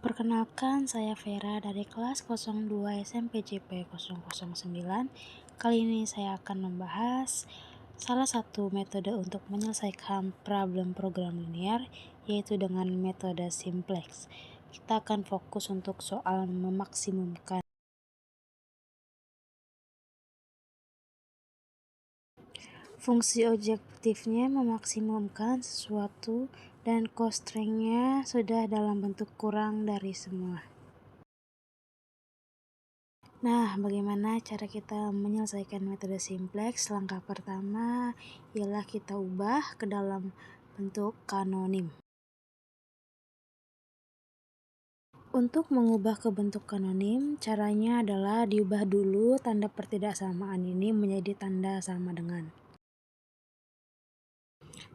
Perkenalkan, saya Vera dari kelas 02 SMPJP 009. Kali ini saya akan membahas salah satu metode untuk menyelesaikan problem program linear, yaitu dengan metode simplex. Kita akan fokus untuk soal memaksimumkan fungsi objektifnya, memaksimumkan sesuatu, dan constraint-nya sudah dalam bentuk kurang dari semua. Nah, bagaimana cara kita menyelesaikan metode simplex? Langkah pertama ialah kita ubah ke dalam bentuk kanonim. Untuk mengubah ke bentuk kanonim, caranya adalah diubah dulu tanda pertidaksamaan ini menjadi tanda sama dengan.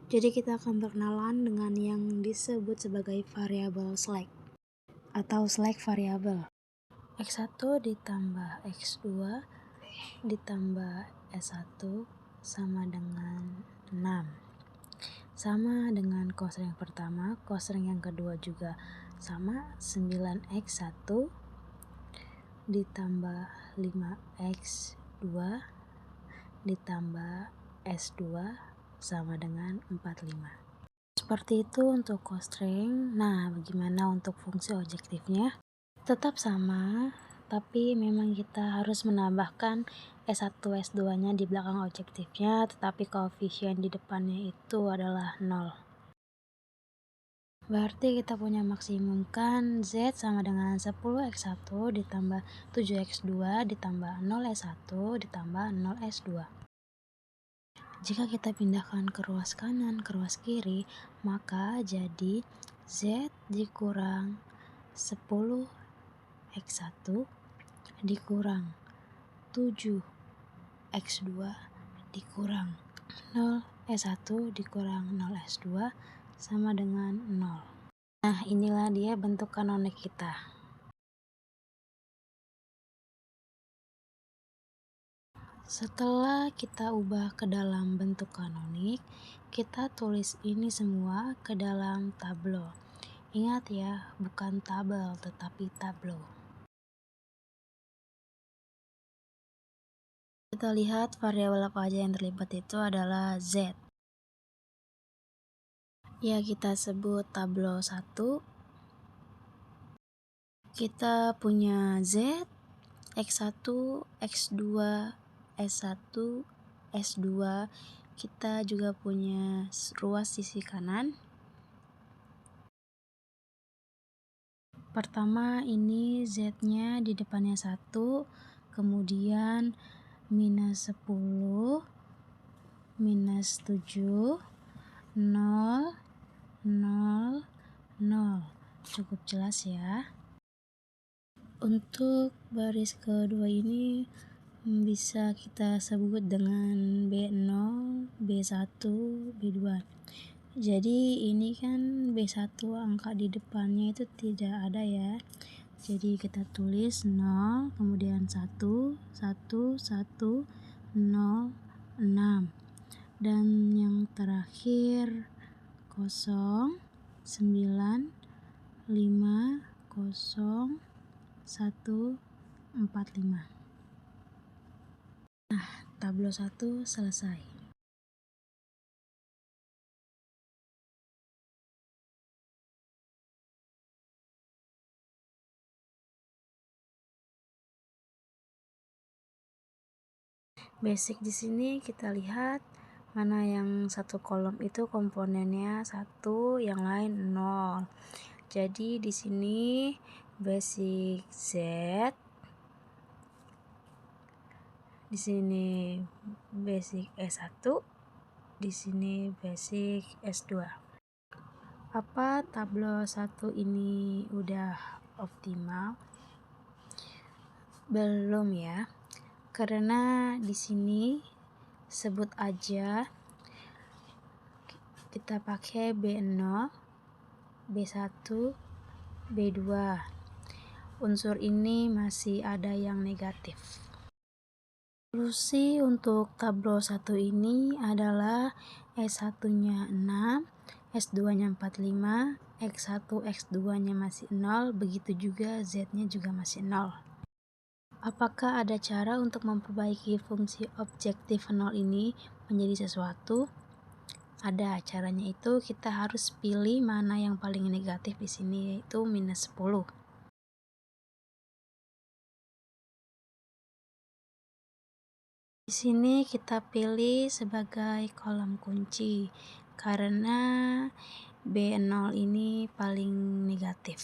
Jadi kita akan berkenalan dengan yang disebut sebagai variabel slack atau slack variabel. X1 ditambah X2 ditambah S1 sama dengan 6. Sama dengan constraint yang pertama, constraint yang kedua juga sama, 9X1 ditambah 5X2 ditambah S2 sama dengan 45. Seperti itu untuk constraint. Nah, bagaimana untuk fungsi objektifnya? Tetap sama, tapi memang kita harus menambahkan S1, S2 nya di belakang objektifnya, tetapi koefisien di depannya itu adalah 0. Berarti kita punya maksimumkan Z sama dengan 10X1 ditambah 7X2 ditambah 0S1 ditambah 0S2. Jika kita pindahkan ke ruas kanan ke ruas kiri, maka jadi Z dikurang 10X1 dikurang 7X2 dikurang 0S1 dikurang 0S2 sama dengan 0. Nah, inilah dia bentuk kanonik kita. Setelah kita ubah ke dalam bentuk kanonik, kita tulis ini semua ke dalam tableau. Ingat ya, bukan tabel tetapi tableau. Kita lihat variabel apa aja yang terlibat itu adalah Z. Ya, kita sebut tableau 1. Kita punya Z, X1, X2, S1, S2. Kita juga punya ruas sisi kanan. Pertama, ini Z-nya di depannya 1, kemudian minus 10, minus 7, 0, 0, 0. Cukup jelas ya. Untuk baris kedua ini bisa kita sebut dengan B0, B1, B2. Jadi ini kan B1 angka di depannya itu tidak ada ya. Jadi kita tulis 0, kemudian 1, 1, 1, 0, 6. Dan yang terakhir 0, 9, 5, 0, 1, 4, 5. Nah, tableau 1 selesai. Basic di sini kita lihat mana yang satu kolom itu komponennya 1, yang lain 0. Jadi di sini basic Z, di sini basic S1, di sini basic S2. Apa tableau 1 ini udah optimal? Belum ya. Karena di sini sebut aja kita pakai B0, B1, B2. Unsur ini masih ada yang negatif. Solusi untuk tableau 1 ini adalah S1-nya 6, S2-nya 45, X1, X2-nya masih 0, begitu juga Z-nya juga masih 0. Apakah ada cara untuk memperbaiki fungsi objektif 0 ini menjadi sesuatu? Ada, caranya itu kita harus pilih mana yang paling negatif di sini, yaitu minus 10. Di sini kita pilih sebagai kolom kunci karena B0 ini paling negatif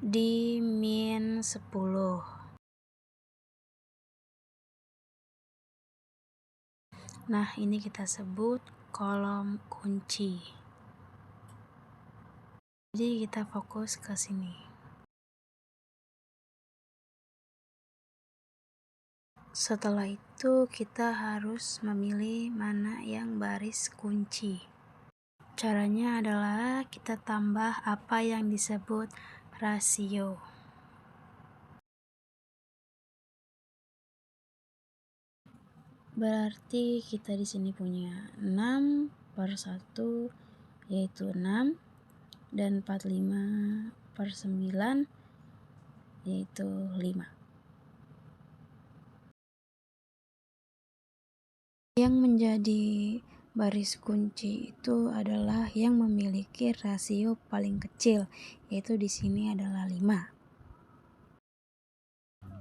di min 10. Nah, ini kita sebut kolom kunci. Jadi kita fokus ke sini. Setelah itu kita harus memilih mana yang baris kunci. Caranya adalah kita tambah apa yang disebut rasio. Berarti kita di sini punya 6/1 yaitu 6 dan 45/9 yaitu 5. Yang menjadi baris kunci itu adalah yang memiliki rasio paling kecil, yaitu di sini adalah 5.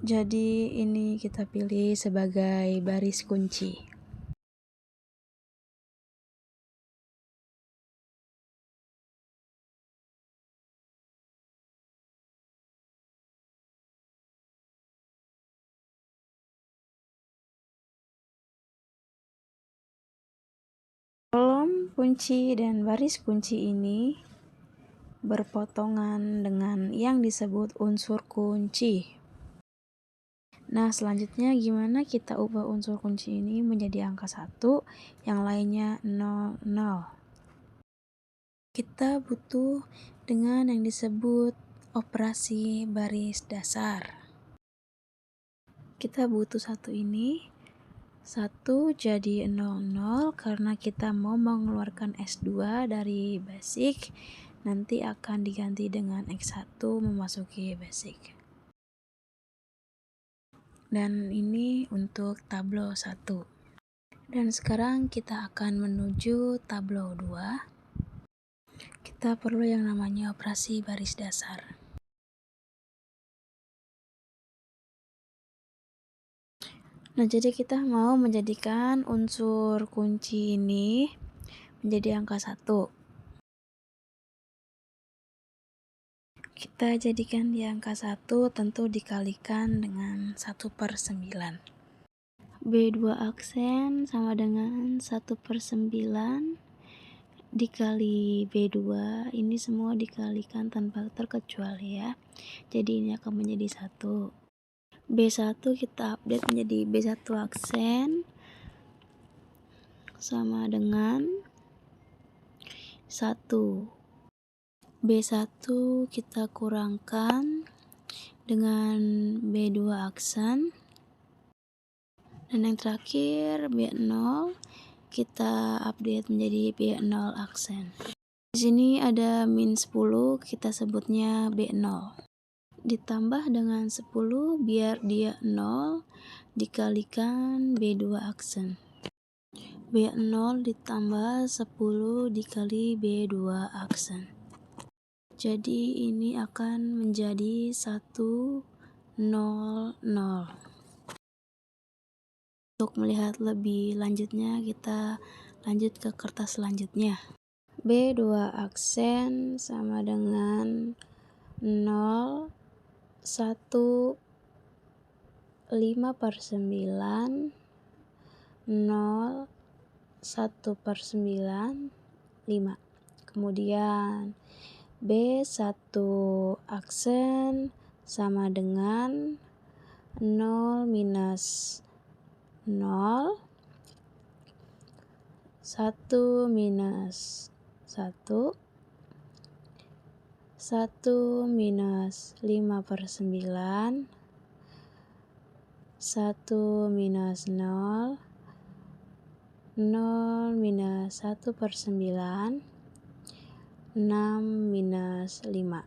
Jadi ini kita pilih sebagai baris kunci. Kolom kunci dan baris kunci ini berpotongan dengan yang disebut unsur kunci. Nah, selanjutnya gimana kita ubah unsur kunci ini menjadi angka 1, yang lainnya 0, 0. Kita butuh dengan yang disebut operasi baris dasar. Kita butuh satu ini. 1 jadi 00 karena kita mau mengeluarkan S2 dari basic, nanti akan diganti dengan X1 memasuki basic. Dan ini untuk tablo 1. Dan sekarang kita akan menuju tablo 2. Kita perlu yang namanya operasi baris dasar. Nah, jadi kita mau menjadikan unsur kunci ini menjadi angka 1. Kita jadikan di angka 1 tentu dikalikan dengan 1/9. B2 aksen sama dengan 1/9 dikali B2, ini semua dikalikan tanpa terkecuali ya. Jadi ini akan menjadi 1. B1 kita update menjadi B1 aksen sama dengan 1. B1 kita kurangkan dengan B2 aksen. Dan yang terakhir B0 kita update menjadi B0 aksen. Di sini ada min 10, kita sebutnya B0. Ditambah dengan 10 biar dia 0 dikalikan B2 aksen. B0 ditambah 10 dikali B2 aksen. Jadi ini akan menjadi 100. Untuk melihat lebih lanjutnya, kita lanjut ke kertas selanjutnya. B2 aksen sama dengan 0, 1, 5/9, 0, 1/9, 5. Kemudian B1 aksen sama dengan 0 minus 0, 1 minus 1, 1 minus 5/9, 1 minus 0, 0 minus 1/9, 6 minus 5.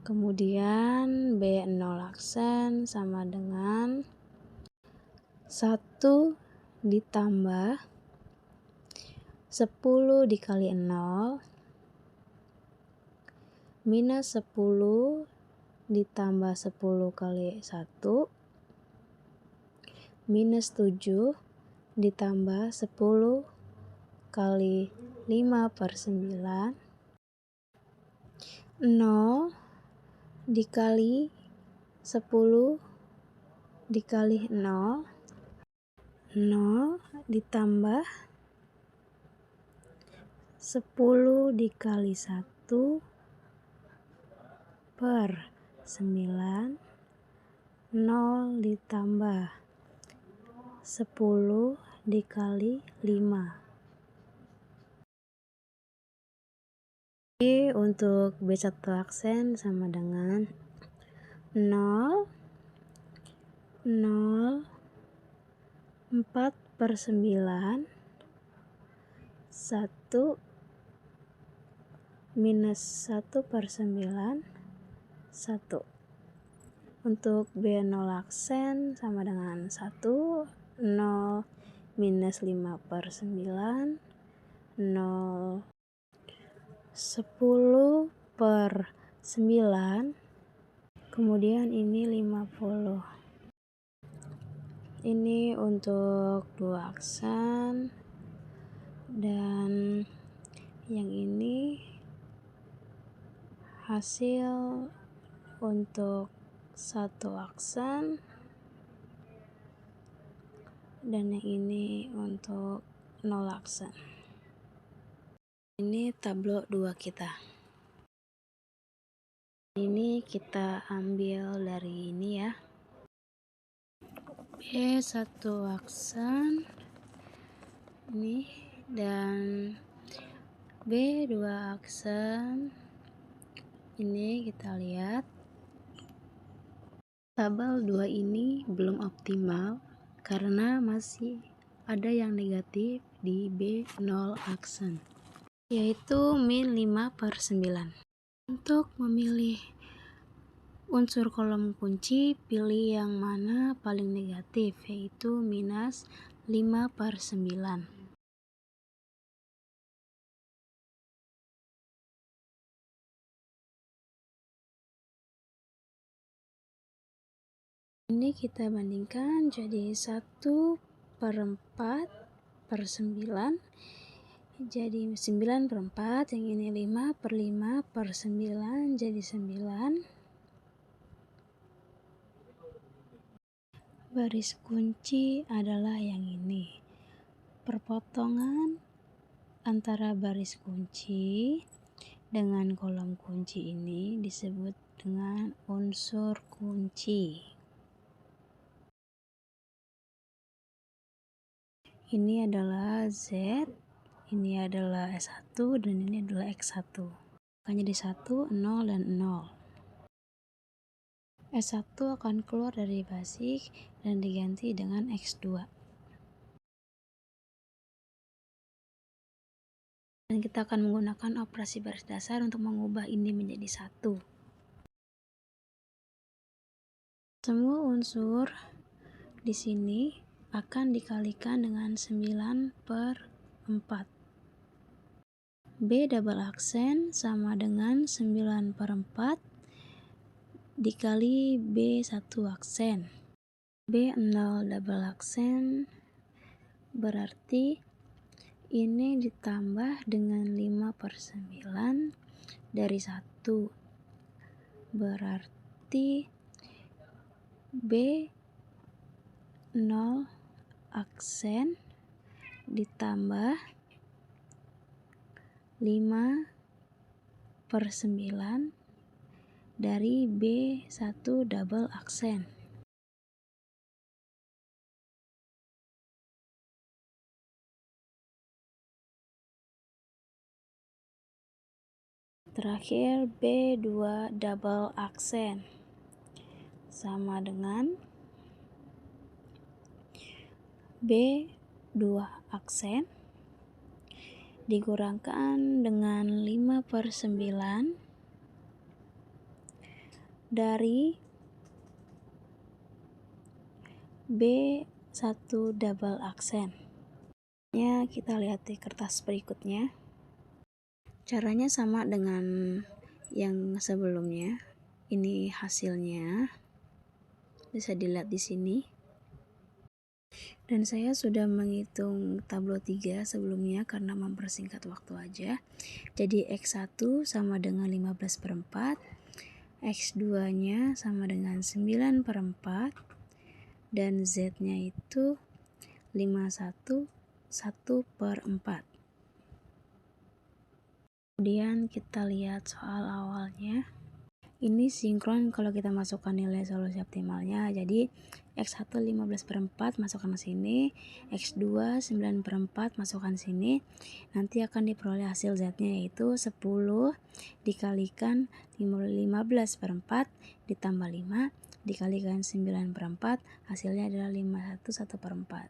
Kemudian B0 aksen sama dengan 1 ditambah 10 dikali 0 minus 10 ditambah 10 kali 1 minus 7 ditambah 10 kali 5 per 9 0 dikali 10 dikali 0 0 ditambah 10 dikali 1 per 9 0 ditambah 10 dikali 5. Untuk B1 aksen sama dengan 0 0 4 per 9 1 minus 1 per 9 1. Untuk B0 aksen sama dengan 1 0 minus 5 per 9 0 10 per 9, kemudian ini 50. Ini untuk 2 aksen, dan yang ini hasil untuk 1 aksen, dan yang ini untuk 0 aksen. Ini tablo 2 kita. Ini kita ambil dari ini ya. B1 aksen ini, dan B2 aksen ini. Kita lihat tabel 2 ini belum optimal karena masih ada yang negatif di B0 aksen, yaitu min 5 per 9. Untuk memilih unsur kolom kunci, pilih yang mana paling negatif, yaitu minus 5 per 9. Ini kita bandingkan jadi 1 per 4 per 9, jadi 9 per 4, yang ini 5 per 5 per 9, jadi 9. Baris kunci adalah yang ini. Perpotongan antara baris kunci dengan kolom kunci ini disebut dengan unsur kunci. Ini adalah Z, ini adalah S1, dan ini adalah X1. Makanya di 1, 0, dan 0. S1 akan keluar dari basic dan diganti dengan X2. Dan kita akan menggunakan operasi baris dasar untuk mengubah ini menjadi 1. Semua unsur di sini akan dikalikan dengan 9 per 4. B double aksen sama dengan 9 per 4 dikali B1 aksen. B0 double aksen berarti ini ditambah dengan 5 per 9 dari 1. Berarti B0 aksen ditambah 5 per 9 dari B1 double aksen. Terakhir B2 double aksen sama dengan B2 aksen dikurangkan dengan 5/9 dari B1 double aksen. Kita lihat di kertas berikutnya. Caranya sama dengan yang sebelumnya. Ini hasilnya. Bisa dilihat di sini. Dan saya sudah menghitung tableau 3 sebelumnya karena mempersingkat waktu aja. Jadi X1 sama dengan 15/4, X2-nya sama dengan 9/4, dan Z-nya itu 51 1/4. Kemudian kita lihat soal awalnya. Ini sinkron kalau kita masukkan nilai solusi optimalnya. Jadi X1 15/4 masukkan ke sini, X2 9/4 masukkan sini. Nanti akan diperoleh hasil Z-nya yaitu 10 dikalikan 15/4 ditambah 5 dikalikan 9/4, hasilnya adalah 51 1/4.